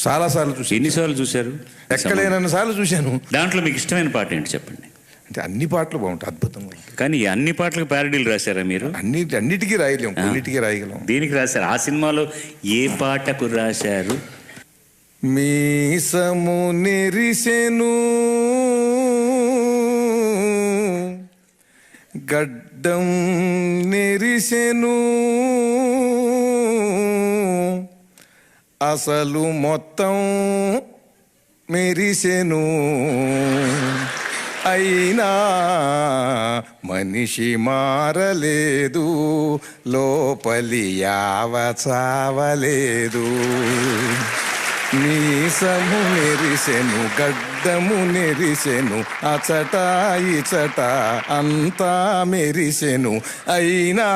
చాలాసార్లు చూసి. ఎన్నిసార్లు చూశారు? ఎక్కడైనా సార్లు చూశాను. దాంట్లో మీకు ఇష్టమైన పాట ఏంటి చెప్పండి. అంటే అన్ని పాటలు బాగుంటాయి, అద్భుతంగా ఉంటాయి. కానీ అన్ని పాటలకు ప్యారడీలు రాశారా మీరు? అన్నిటికీ రాయలేము, కొన్నిటికీ రాయగలం. దీనికి రాశారు? ఆ సినిమాలో ఏ పాటకు రాశారు? మీసము నెరిసెను గడ్డం నెరిసెను అసలు మొత్తం మెరిసెను అయినా మనిషి మారలేదు, లోపలి యావ చావలేదు. మీసము నెరిసెను గడ్డము నెరిసెను అచట ఇచట అంతా మెరిసెను అయినా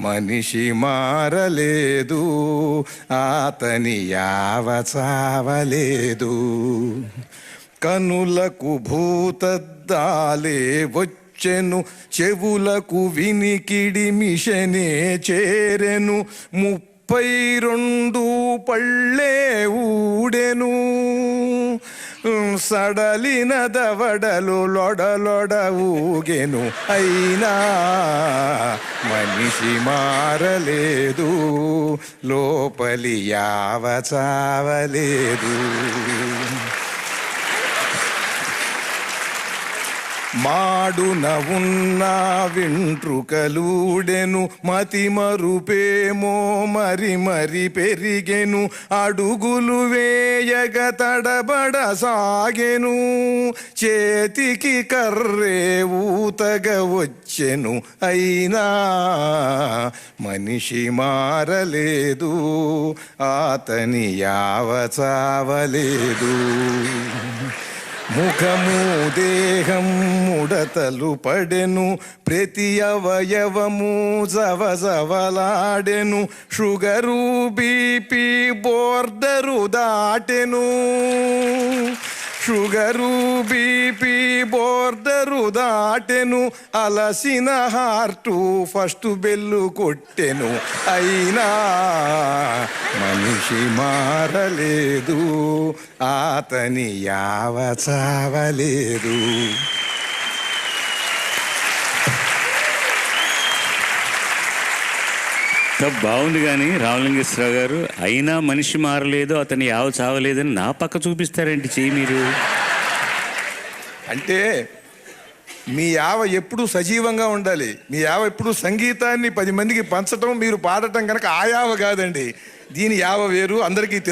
మనిషి మారలేదు, అతని యావ చావలేదు. కనులకు భూతద్దాలే వచ్చెను, చెవులకు వినికిడి మిషనే చేరెను, 32 పళ్ళే ఊడెను, సడలిన దవడలు లొడలొడ ఊగెను అయినా మనిషి మారలేదు, లోపలి యావ చావలేదు. మాడున ఉన్న వెంట్రుకలూడెను, మతి మరుపేమో మరి మరి పెరిగెను, అడుగులు వేయగ తడబడ సాగెను, చేతికి కర్రే ఊతగ వచ్చెను అయినా మనిషి మారలేదు, అతని యావ చావలేదు. ముఖము దేహం ముడతలు పడెను, ప్రతి అవయవము జవజవలాడెను, షుగరు బీపీ బోర్డరు దాటెను, షుగరు బీపీ బోర్డరు దాటెను, అలసిన హార్టు ఫస్ట్ బెల్లు కొట్టెను అయినా మనిషి మారలేదు, అతని యావ చావలేదు. బాగుంది. కానీ రామలింగేశ్వరరావు గారు, అయినా మనిషి మారలేదు అతని యావ చావలేదని నా పక్క చూపిస్తారేంటి చెయ్యి మీరు? అంటే మీ యావ ఎప్పుడూ సజీవంగా ఉండాలి, మీ యావ ఎప్పుడు సంగీతాన్ని 10 మందికి పంచటం, మీరు పాడటం కనుక ఆ యావ కాదండి. దీని యావ వేరు, అందరికీ